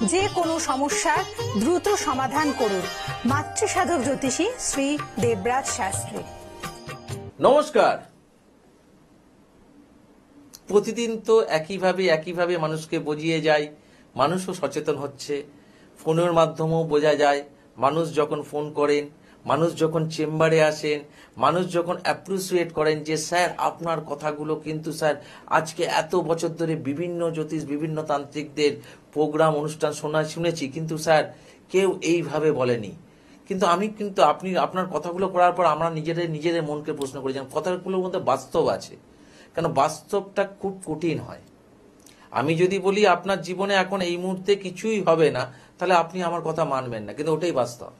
যে কোনো সমস্যার দ্রুত সমাধান করুন। মাতৃসাধক জ্যোতিষী শ্রী দেবরাজ শাস্ত্রী। নমস্কার। প্রতিদিন তো একইভাবে মানুষকে বুঝিয়ে যায়, মানুষও সচেতন হচ্ছে, ফোনের মাধ্যমেও বোঝা যায়। মানুষ যখন ফোন করেন, মানুষ যখন চেম্বারে আসেন, মানুষ যখন অ্যাপ্রিসিয়েট করেন যে স্যার আপনার কথাগুলো কিন্তু স্যার আজকে এত বছর ধরে বিভিন্ন জ্যোতিষ বিভিন্ন তান্ত্রিকদের প্রোগ্রাম অনুষ্ঠান শুনেছি, কিন্তু স্যার কেউ এইভাবে বলেনি। কিন্তু আপনি আপনার কথাগুলো করার পর আমরা নিজেদের মনকে প্রশ্ন করি যে কথাগুলোর মধ্যে বাস্তব আছে, কেন বাস্তবটা খুব কঠিন হয়। আমি যদি বলি আপনার জীবনে এখন এই মুহূর্তে কিছুই হবে না, তাহলে আপনি আমার কথা মানবেন না, কিন্তু ওটাই বাস্তব।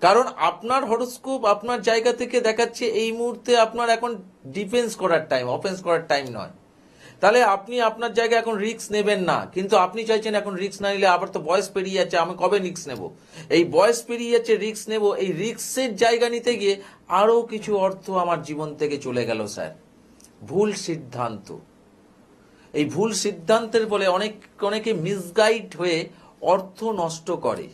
কারণ আপনার হরোস্কোপ আপনার জায়গা থেকে দেখাচ্ছে এই মুহূর্তে আপনার এখন ডিফেন্স করার টাইম, অফেন্স করার টাইম নয়। তাহলে আপনি আপনার জায়গায় এখন রিস্ক নেবেন না, কিন্তু আপনি চাইছেন এখন রিস্ক না নিলে আবার তো বয়স পেরিয়ে যাচ্ছে, আমি কবে রিস্ক নেব। এই বয়স পেরিয়ে যাচ্ছে, রিস্ক নেব, এই রিস্কের জায়গা নিতে গিয়ে আরো কিছু অর্থ আমার জীবন থেকে চলে গেল স্যার। ভুল সিদ্ধান্ত, এই ভুল সিদ্ধান্তের ফলে অনেকে মিসগাইড হয়ে অর্থ নষ্ট করে।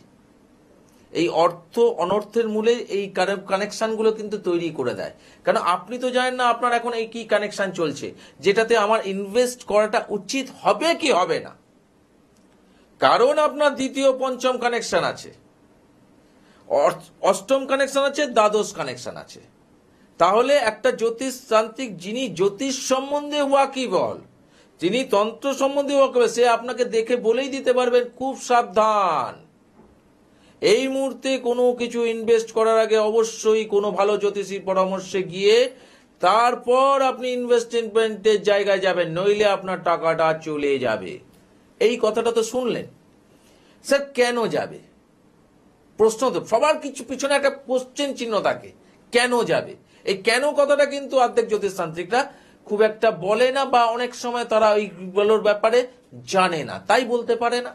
এই অর্থ অনর্থের মূলে এই কানেকশনগুলো কিন্তু তৈরি করে দেয়। কারণ আপনি তো জানেন না আপনার এখন এই কি কানেকশন চলছে, যেটাতে আমার ইনভেস্ট করাটা উচিত হবে কি হবে না। কারণ আপনার দ্বিতীয় পঞ্চম কানেকশন আছে, অষ্টম কানেকশন আছে, দ্বাদশ কানেকশন আছে। তাহলে একটা জ্যোতিষ তান্ত্রিক যিনি জ্যোতিষ সম্বন্ধে ওয়াকিবল, যিনি তন্ত্র সম্বন্ধে ওয়াকিবল, সে আপনাকে দেখে বলেই দিতে পারবেন খুব সাবধান, এই মুহূর্তে কোনো কিছু ইনভেস্ট করার আগে অবশ্যই কোনো ভালো জ্যোতিষীর পরামর্শে গিয়ে তারপর আপনি ইনভেস্টমেন্টের জায়গায় যাবেন, নইলে আপনার টাকাটা চলে যাবে। এই কথাটা তো শুনলেন। স্যার কেন যাবে? প্রশ্ন তো সবার কিছু পিছনে একটা কোশ্চেন চিহ্ন থাকে, কেন যাবে? এই কেন কথাটা কিন্তু অর্ধেক জ্যোতিষতান্ত্রিকরা খুব একটা বলে না, বা অনেক সময় তারা ওইগুলোর ব্যাপারে জানে না, তাই বলতে পারে না।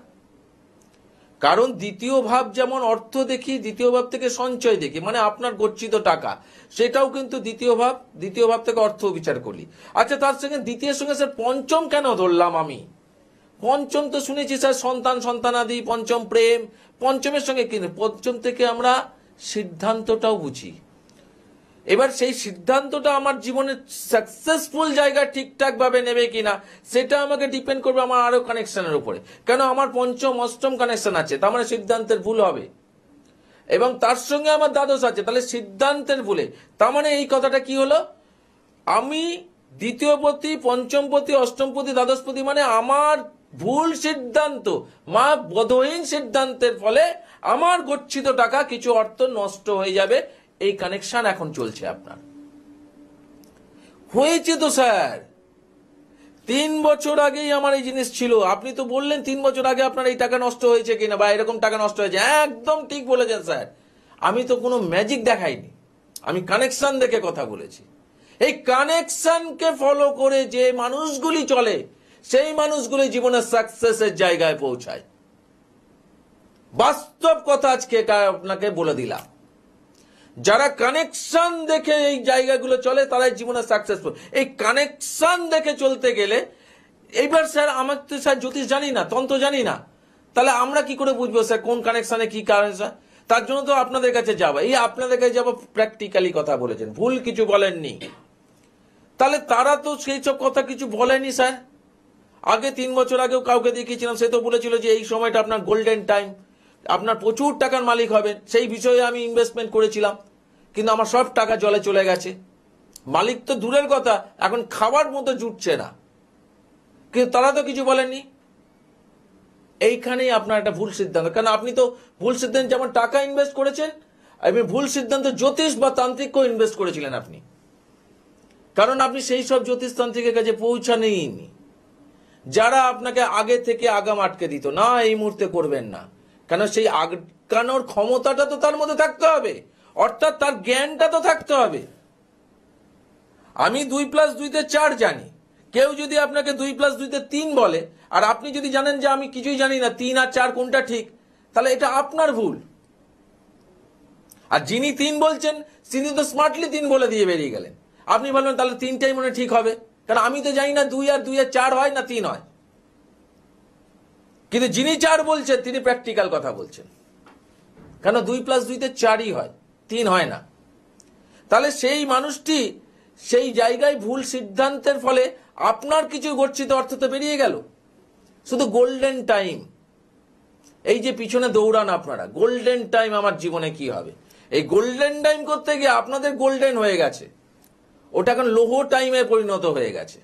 কারণ দ্বিতীয় ভাব যেমন অর্থ দেখি, দ্বিতীয় ভাব থেকে সঞ্চয় দেখি, মানে আপনার গচ্ছিত টাকা, সেটাও কিন্তু দ্বিতীয় ভাব থেকে অর্থ বিচার করি। আচ্ছা, তার সঙ্গে দ্বিতীয় সঙ্গে স্যার পঞ্চম কেন ধরলাম আমি? পঞ্চম তো শুনেছি স্যার সন্তানাদি, পঞ্চম প্রেম, পঞ্চমের সঙ্গে কিন্তু পঞ্চম থেকে আমরা সিদ্ধান্তটাও বুঝি। এবার সেই সিদ্ধান্তটা আমার জীবনের সাকসেসফুল জায়গা ঠিকঠাক ভাবে নেবে কিনা সেটা আমাকে ডিপেন্ড করবে আমার আরো কানেকশনের উপরে। কেন আমার পঞ্চম অষ্টম কানেকশন আছে, তার মানে সিদ্ধান্তের ভুল হবে, এবং তার সঙ্গে আমার দ্বাদশ আছে, তাহলে সিদ্ধান্তের ভুলে। তার মানে এই কথাটা কি হলো, আমি দ্বিতীয় পতি, পঞ্চম পতি, অষ্টম পতি, দ্বাদশ পতি, মানে আমার ভুল সিদ্ধান্ত, বোধহীন সিদ্ধান্তের ফলে আমার গচ্ছিত টাকা কিছু অর্থ নষ্ট হয়ে যাবে। এই কানেকশন এখন চলছে আপনার। হয়েছে তো স্যার, 3 বছর আগেই আমার এই জিনিস ছিল। আপনি তো বললেন 3 বছর আগে আপনার এই টাকা নষ্ট হয়েছে কিনা, বা এরকম টাকা নষ্ট হয়েছে। একদম ঠিক বলেছেন স্যার, আমি তো কোনো ম্যাজিক দেখাইনি, আমি কানেকশন দেখে কথা বলেছি। এই কানেকশনকে ফলো করে যে মানুষগুলি চলে, সেই মানুষগুলি জীবনের সাকসেসের জায়গায় পৌঁছায়। বাস্তব কথা আজকে আপনাকে বলে দিলাম, যারা কানেকশন দেখে এই জায়গাগুলো চলে তারাই জীবনে সাকসেসফুল। এই কানেকশন দেখে চলতে গেলে, এইবার স্যার আমার তো স্যার জ্যোতিষ জানি না, তন্ত্র জানি না, তাহলে আমরা কি করে বুঝবো স্যার কোন কানেকশনে কি কানেকশন? তার জন্য তো আপনাদের কাছে যাবো, এই আপনাদের কাছে যাবো, প্র্যাকটিক্যালি কথা বলেছেন, ভুল কিছু বলেননি। তাহলে তারা তো সেই সব কথা কিছু বলেনি স্যার। আগে 3 বছর আগেও কাউকে দেখিয়েছিলাম, সে তো বলেছিল যে এই সময়টা আপনার গোল্ডেন টাইম, আপনার প্রচুর টাকার মালিক হবেন। সেই বিষয়ে আমি ইনভেস্টমেন্ট করেছিলাম, কিন্তু আমার সব টাকা জলে চলে গেছে। মালিক তো দূরের কথা, এখন খাবার মতো জুটছে না, কিন্তু তারা তো কিছু বলেননি। এইখানেই আপনার একটা ভুল সিদ্ধান্ত, কারণ আপনি তো ভুল সিদ্ধান্ত, যেমন টাকা ইনভেস্ট করেছেন, আপনি ভুল সিদ্ধান্ত জ্যোতিষ বা তান্ত্রিককেও ইনভেস্ট করেছিলেন আপনি, কারণ আপনি সেই সব জ্যোতিষ তান্ত্রিকের কাছে পৌঁছানইনি যারা আপনাকে আগে থেকে আগাম আটকে দিত, না এই মুহূর্তে করবেন না। কেন সেই আটকানোর ক্ষমতাটা তো তার মধ্যে থাকতে হবে, অর্থাৎ তার জ্ঞানটা তো থাকতে হবে। আমি 2+2 = 4 জানি, কেউ যদি আপনাকে 2+2 = 3 বলে, আর আপনি যদি জানেন যে আমি কিছুই জানি না, 3 আর 4 কোনটা ঠিক, তাহলে এটা আপনার ভুল। আর যিনি 3 বলছেন তিনি তো স্মার্টলি 3 বলে দিয়ে বেরিয়ে গেলেন। আপনি বলবেন তাহলে 3টাই মনে ঠিক হবে, কারণ আমি তো জানি না 2 আর 2 = 4 হয় না 3 হয়। কিন্তু যিনি 4 বলছেন তিনি প্র্যাকটিক্যাল কথা বলছেন, কেন 2+2 4ই হয়, 3 হয় না। তাহলে সেই মানুষটি সেই জায়গায় ভুল সিদ্ধান্তের ফলে আপনার কিছু গচ্ছিত অর্থ তো বেরিয়ে গেল। শুধু গোল্ডেন টাইম, এই যে পিছনে দৌড়ান আপনারা, গোল্ডেন টাইম আমার জীবনে কি হবে, এই গোল্ডেন টাইম করতে গিয়ে আপনাদের গোল্ডেন হয়ে গেছে, ওটা এখন লোহ টাইমে পরিণত হয়ে গেছে।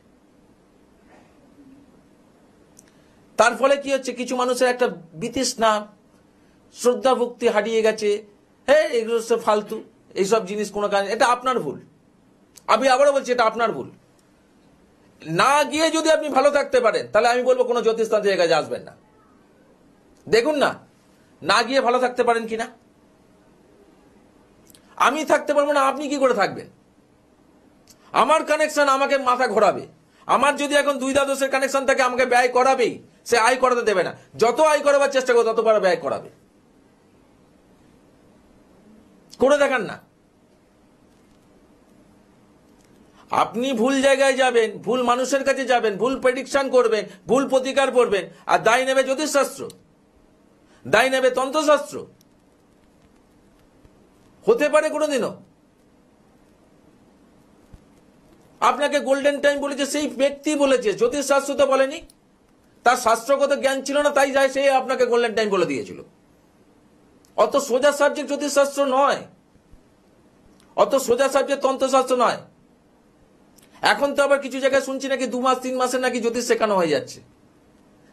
তার ফলে কি হচ্ছে, কিছু মানুষের একটা বিতৃষ্ণা, শ্রদ্ধা ভক্তি হারিয়ে গেছে। হ্যাঁ, এগুলো সব ফালতু, এইসব জিনিস কোনো কারণে, এটা আপনার ভুল। আমি আবারও বলছি, এটা আপনার ভুল। না গিয়ে যদি আপনি ভালো থাকতে পারেন, তাহলে আমি বলবো কোনো জ্যোতিষতান্ত্রিকের কাছে আসবেন না। দেখুন না, না গিয়ে ভালো থাকতে পারেন কিনা। আমি থাকতে পারবো না, আপনি কি করে থাকবেন? আমার কানেকশন আমাকে মাথা ঘোরাবে। আমার যদি এখন 2 দ্বাদশের কানেকশন থাকে, আমাকে ব্যয় করাবেই, সে আয় করাতে দেবে না। যত আয় করাবার চেষ্টা করবে ততবার ব্যয় করাবে। করে দেখান না। আপনি ভুল জায়গায় যাবেন, ভুল মানুষের কাছে যাবেন, ভুল প্রেডিকশন করবেন, ভুল প্রতিকার করবেন, আর দায় নেবে জ্যোতিষশাস্ত্র, দায় নেবে তন্ত্রশাস্ত্র। হতে পারে কোনোদিনও। আপনাকে গোল্ডেন টাইম বলেছে সেই ব্যক্তি বলেছে, জ্যোতিষশাস্ত্র তো বলেনি। তার শাস্ত্রগত জ্ঞান ছিল না, তাই যায় সে আপনাকে গোল্ডেন টাইম বলে দিয়েছিল। অত সোজা সাবজেক্ট জ্যোতিষশাস্ত্র নয়, অত সোজা সাবজেক্ট তন্ত্রশাস্ত্র নয়। এখন তো আবার কিছু জায়গায় শুনছি নাকি 2 মাস 3 মাসে নাকি জ্যোতিষ শেখানো হয়ে যাচ্ছে।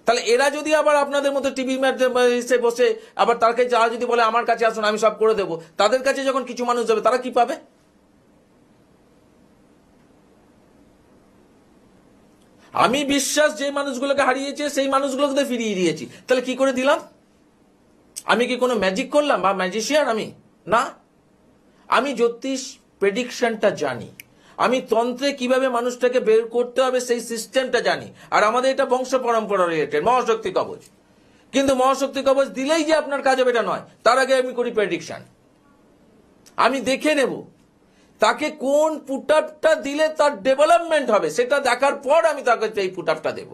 তাহলে এরা যদি আবার আপনাদের মতো টিভি ম্যাচে বসে আবার তার কাছে যারা যদি বলে আমার কাছে আসুন আমি সব করে দেবো, তাদের কাছে যখন কিছু মানুষ যাবে তারা কি পাবে? আমি বিশ্বাস যে মানুষগুলোকে হারিয়েছে সেই মানুষগুলোকে তো ফিরিয়ে দিয়েছি। তাহলে কি করে দিলাম? আমি কি কোনো ম্যাজিক করলাম বা ম্যাজিশিয়ান? আমি না। আমি জ্যোতিষ প্রেডিকশনটা জানি, আমি তন্ত্রে কিভাবে মানুষটাকে বের করতে হবে সেই সিস্টেমটা জানি। আর আমাদের এটা বংশ পরম্পরা রিলেটেড মহাশক্তি কবচ। কিন্তু মহাশক্তি কবচ দিলেই যে আপনার কাজ হবে এটা নয়। তার আগে আমি করি প্রেডিকশন। আমি দেখে নেব তাকে কোন পুটআপটা দিলে তার ডেভেলপমেন্ট হবে, সেটা দেখার পর আমি তাকে এই পুটআপটা দেব।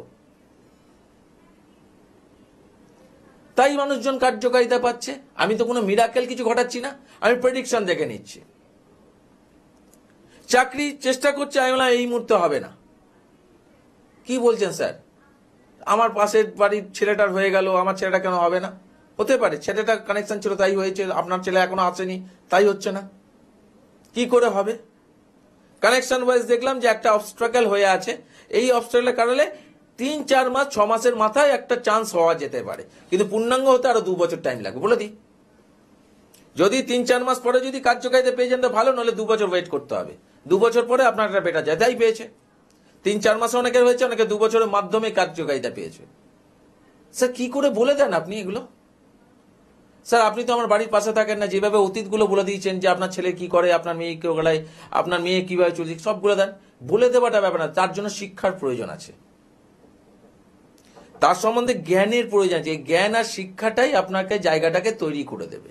তাই মানুষজন কার্যকারিতা পাচ্ছে। আমি তো কোনো মিরাকেল কিছু ঘটাচ্ছি না, আমি প্রেডিকশন দেখে নিচ্ছি। চাকরি চেষ্টা করছে, আমি বললাম এই মুহূর্তে হবে না। কি বলছেন স্যার? আমার পাশের বাড়ির ছেলেটার হয়ে গেল, আমার ছেলেটা কেন হবে না? হতে পারে ছেলেটার কানেকশন ছিল তাই হয়েছে, আপনার ছেলে এখনো আসেনি তাই হচ্ছে না। কি করে হবে? কানেকশন ওয়াইজ দেখলাম যে একটা অবস্ট্রাগল হয়ে আছে। এই অবস্ট্রাগলের কারণে 3-4 মাস 6 মাসের মাথায় একটা চান্স হওয়া যেতে পারে, কিন্তু পূর্ণাঙ্গ হতে আরো 2 বছর টাইম লাগবে। বলে দিই, যদি 3-4 মাস পরে যদি কার্যকারিতা পেয়ে যান তো ভালো, নলে 2 বছর ওয়েট করতে হবে। 2 বছর পরে আপনার একটা বেটা যায়, তাই পেয়েছে। 3-4 মাসে অনেকের হয়েছে, অনেকে 2 বছরের মাধ্যমে কার্যকারিতা পেয়েছে। স্যার কি করে বলে দেন আপনি এগুলো? স্যার আপনি তো আমার বাড়ির পাশে থাকেন না, যেভাবে অতীতগুলো বলে দিয়েছেন যে আপনার ছেলে কি করে, আপনার মেয়ে কেউ গলায়, আপনার মেয়ে কিভাবে চলছে, সব বলে দেন। বলে দেওয়াটা ব্যাপার না, তার জন্য শিক্ষার প্রয়োজন আছে, তার সম্বন্ধে জ্ঞানের প্রয়োজন আছে। এই জ্ঞান আর শিক্ষাটাই আপনাকে জায়গাটাকে তৈরি করে দেবে।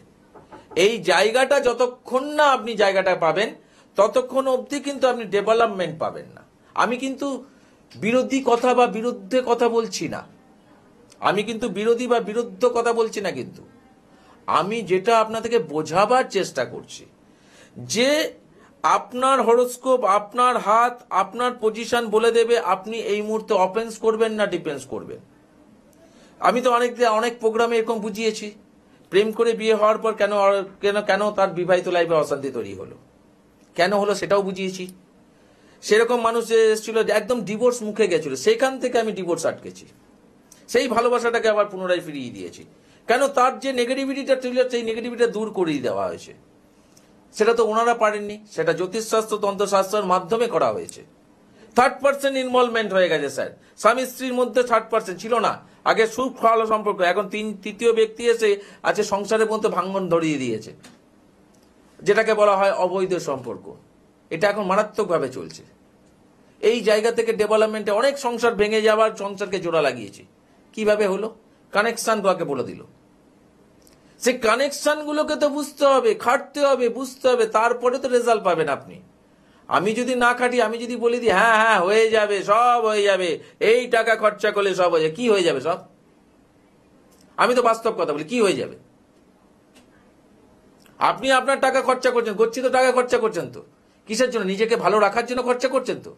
এই জায়গাটা যতক্ষণ না আপনি জায়গাটা পাবেন ততক্ষণ অবধি কিন্তু আপনি ডেভেলপমেন্ট পাবেন না। আমি কিন্তু বিরোধী কথা বা বিরুদ্ধে কথা বলছি না, আমি কিন্তু বিরোধী বা বিরুদ্ধ কথা বলছি না, কিন্তু আমি যেটা আপনাদেরকে বোঝাবার চেষ্টা করছি যে আপনার হরোস্কোপ, আপনার হাত, আপনার পজিশন বলে দেবে আপনি এই মুহূর্তে অফেন্স করবেন না ডিফেন্স করবেন। আমি তো অনেক প্রোগ্রামে এরকম বুঝিয়েছি, প্রেম করে বিয়ে হওয়ার পর কেন কেন কেন তার বিবাহিত লাইফে অশান্তি তৈরি হলো, কেন হলো সেটাও বুঝিয়েছি। সেরকম মানুষ যে এসেছিল একদম ডিভোর্স মুখে গেছিল, সেখান থেকে আমি ডিভোর্স আটকেছি, সেই ভালোবাসাটাকে আবার পুনরায় ফিরিয়ে দিয়েছি। কেন? তার যে নেগেটিভিটিটা ছিল সেই নেগেটিভিটিটা দূর করিয়ে দেওয়া হয়েছে। সেটা তো ওনারা পারেননি, সেটা জ্যোতিষশাস্ত্র তন্ত্রশাস্ত্রের মাধ্যমে করা হয়েছে। 3rd-person ইনভলভমেন্ট হয়ে গেছে স্যার। স্বামী স্ত্রীর মধ্যে 3rd-person ছিল না, আগে সুখ ভালো সম্পর্ক, এখন 3য় ব্যক্তি এসে আছে সংসারের মধ্যে ভাঙ্গন ধরিয়ে দিয়েছে, যেটাকে বলা হয় অবৈধ সম্পর্ক। এটা এখন মারাত্মকভাবে চলছে। এই জায়গা থেকে ডেভেলপমেন্টে অনেক সংসার ভেঙে যাওয়ার, সংসারকে জোড়া লাগিয়েছি। কিভাবে হলো? কানেকশন কাকে বলে দিল। সেই কানেকশন গুলোকে তো বুঝতে হবে, খাটতে হবে, বুঝতে হবে, তারপরে তো রেজাল্ট পাবেন আপনি। আমি যদি না খাটি, আমি যদি বলে দিই হ্যাঁ হ্যাঁ হয়ে যাবে, সব হয়ে যাবে, এই টাকা খরচা করলে সব হয়ে যাবে, কি হয়ে যাবে? সব আমি তো বাস্তব কথা বলি, কি হয়ে যাবে? আপনি আপনার টাকা খরচা করছেন, গচ্ছিত টাকা খরচা করছেন, তো কিসের জন্য? নিজেকে ভালো রাখার জন্য খরচা করছেন তো।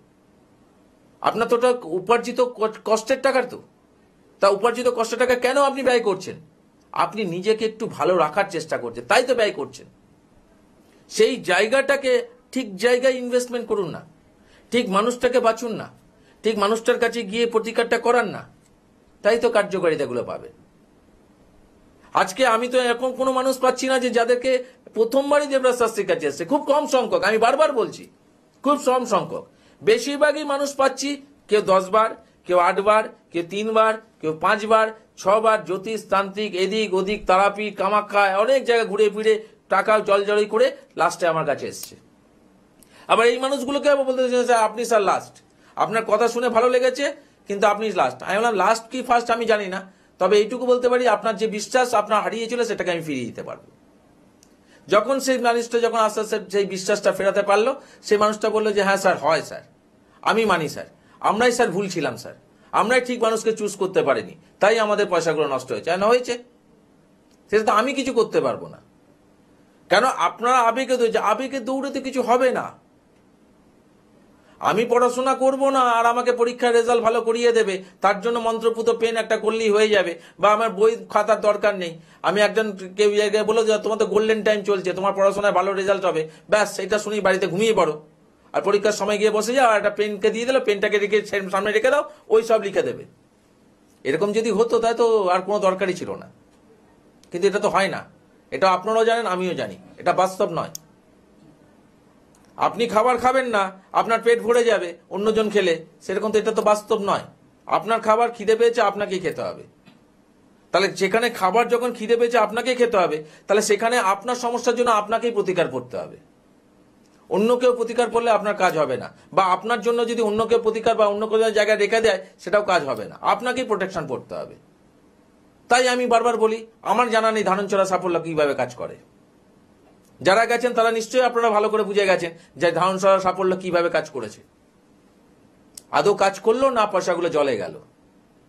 আপনার তো ওটা উপার্জিত কষ্টের টাকার তো। তা উপার্জিত কষ্টের টাকা কেন আপনি ব্যয় করছেন? আপনি নিজেকে একটু ভালো রাখার চেষ্টা করছেন, তাই তো ব্যয় করছেন। সেই জায়গাটাকে ঠিক জায়গায় ইনভেস্টমেন্ট করুন না, ঠিক মানুষটাকে বাঁচুন না, ঠিক মানুষটার কাছে গিয়ে প্রতিকারটা করান না, তাই তো কার্যকারিতাগুলো পাবেন। আজকে আমি তো এরকম কোনো মানুষ পাচ্ছি না যে যাদেরকে প্রথমবারই দেবরাজ শাস্ত্রীর কাছে এসছে। খুব কম সংখ্যক, আমি বারবার বলছি, খুব কম সংখ্যক। বেশিরভাগই মানুষ পাচ্ছি কেউ 10 বার, কেউ 8 বার, কেউ 3 বার, কেউ 5 বার, 6 বার জ্যোতিষ তান্ত্রিক এদিক ওদিক তারাপি কামাখ্যা অনেক জায়গায় ঘুরে ফিরে টাকা জলজড়ি করে লাস্টে আমার কাছে এসছে। আবার এই মানুষগুলোকে আবার বলতে স্যার আপনি স্যার লাস্ট, আপনার কথা শুনে ভালো লেগেছে কিন্তু আপনি লাস্ট। আমি বললাম লাস্ট কি ফার্স্ট আমি জানি না, তবে এইটুকু বলতে পারি আপনার যে বিশ্বাস আপনার হারিয়েছিল সেটাকে আমি ফিরিয়ে দিতে পারবো। যখন সেই মানুষটা যখন আস্তে আস্তে সেই বিশ্বাসটা ফেরাতে পারলো, সেই মানুষটা বললো যে হ্যাঁ স্যার হয় স্যার, আমি মানি স্যার, আমরাই স্যার ভুল ছিলাম স্যার, আমরাই ঠিক মানুষকে চুজ করতে পারিনি, তাই আমাদের পয়সাগুলো নষ্ট হয়েছে। না হয়েছে সেটা তো আমি কিছু করতে পারবো না। কেন? আপনারা আবেগে দৌড়ে তো কিছু হবে না। আমি পড়াশোনা করব না আর আমাকে পরীক্ষার রেজাল্ট ভালো করিয়ে দেবে তার জন্য মন্ত্রপুত পেন একটা করলেই হয়ে যাবে, বা আমার বই খাতার দরকার নেই। আমি একজন কেউ জায়গায় বলে যে তোমার তো গোল্ডেন টাইম চলছে, তোমার পড়াশোনায় ভালো রেজাল্ট হবে, ব্যাস এটা শুনি বাড়িতে ঘুমিয়ে পড়ো, আর পরীক্ষার সময় গিয়ে বসে যাও, আর একটা পেনকে দিয়ে দিল, পেনটাকে রেখে সামনে রেখে দাও, ওই সব লিখে দেবে। এরকম যদি হতো তাই তো আর কোনো দরকারই ছিল না। কিন্তু এটা তো হয় না, এটা আপনারাও জানেন আমিও জানি, এটা বাস্তব নয়। আপনি খাবার খাবেন না, আপনার পেট ভরে যাবে অন্যজন খেলে, সেরকম তো এটা তো বাস্তব নয়। আপনার খাবার খিদে পেয়েছে আপনাকেই খেতে হবে। তাহলে যেখানে খাবার যখন খিদে পেয়েছে আপনাকেই খেতে হবে, তাহলে সেখানে আপনার সমস্যার জন্য আপনাকেই প্রতিকার করতে হবে। অন্য কেউ প্রতিকার করলে আপনার কাজ হবে না, বা আপনার জন্য যদি অন্য কেউ প্রতিকার বা অন্য কোনো জায়গায় রেখে দেয় সেটাও কাজ হবে না, আপনাকেই প্রোটেকশন করতে হবে। তাই আমি বারবার বলি, আমার জানা নেই ধারণচড়া সাফল্য কিভাবে কাজ করে। যারা গেছেন তারা নিশ্চয়ই আপনারা ভালো করে বুঝে গেছেন যে ধারণচড়া সাফল্য কিভাবে কাজ করেছে। আদৌ কাজ করলো না পয়সাগুলো জলে গেল,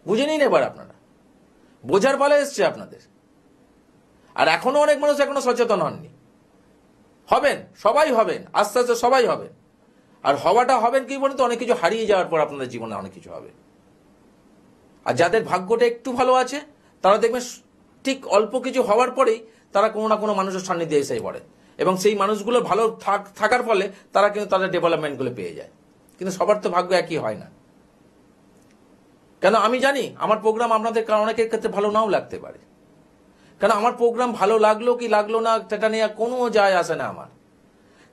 বুঝে নিন এবার আপনারা। বোঝার পালা এসছে আপনাদের। আর এখনো অনেক মানুষ এখনো সচেতন হননি। হবেন, সবাই হবেন, আস্তে আস্তে সবাই হবেন। আর হওয়াটা হবেন কি বলুন তো, অনেক কিছু হারিয়ে যাওয়ার পর আপনাদের জীবনে অনেক কিছু হবে। আর যাদের ভাগ্যটা একটু ভালো আছে তারা দেখবেন ঠিক অল্প কিছু হওয়ার পরেই তারা কোনো না কোনো মানুষের সান্নিধ্যে এসে পড়ে, এবং সেই মানুষগুলো ভালো থাকার ফলে তারা কিন্তু তাদের ডেভেলপমেন্টগুলো পেয়ে যায়। কিন্তু সবার তো ভাগ্য একই হয় না। কেন? আমি জানি আমার প্রোগ্রাম আপনাদের অনেকের ক্ষেত্রে ভালো নাও লাগতে পারে। কেন? আমার প্রোগ্রাম ভালো লাগলো কি লাগলো না সেটা নিয়ে কোনো যায় আসে না আমার।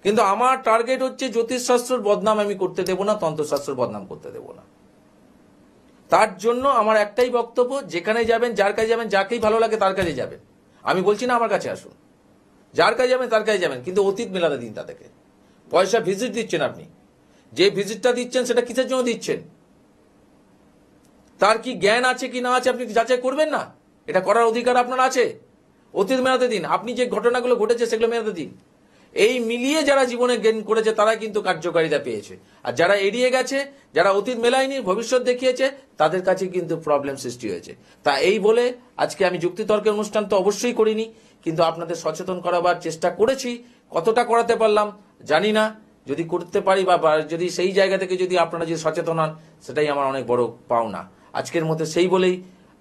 কিন্তু আমার টার্গেট হচ্ছে জ্যোতিষশাস্ত্রের বদনাম আমি করতে দেবো না, তন্ত্রশাস্ত্রের বদনাম করতে দেবো না। তার জন্য আমার একটাই বক্তব্য, যেখানে যাবেন, যার কাছে যাবেন, যাকেই ভালো লাগে তার কাছে যাবেন। আমি বলছি না আমার কাছে আসুন, যার কাছে যাবেন তার কাছে যাবেন, কিন্তু অতীত মেলাতে দিন তাদেরকে। পয়সা ভিজিট দিচ্ছেন আপনি, যে ভিজিটটা দিচ্ছেন সেটা কিসের জন্য দিচ্ছেন? তার কি জ্ঞান আছে কি না আছে আপনি যাচাই করবেন না? এটা করার অধিকার আপনার আছে। অতীত মেলাতে দিন, আপনি যে ঘটনাগুলো ঘটেছে সেগুলো মেলাতে দিন। এই মিলিয়ে যারা জীবনে জ্ঞান করেছে তারা কিন্তু কার্যকারিতা পেয়েছে, আর যারা এড়িয়ে গেছে, যারা অতীত মেলায়নি ভবিষ্যৎ দেখিয়েছে, তাদের কাছে কিন্তু প্রবলেম সৃষ্টি হয়েছে। তা এই বলে আজকে আমি যুক্তিতর্কের অনুষ্ঠান তো অবশ্যই করিনি, কিন্তু আপনাদের সচেতন করাবার চেষ্টা করেছি। কতটা করাতে পারলাম জানি না, যদি করতে পারি বা যদি সেই জায়গা থেকে যদি আপনারা যদি সচেতন হন, সেটাই আমার অনেক বড় পাওনা। আজকের মতো সেই বলেই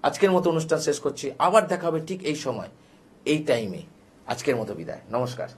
আজকের মতো অনুষ্ঠান শেষ করছি। আবার দেখা হবে ঠিক এই সময়, এই টাইমে। আজকের মতো বিদায়, নমস্কার।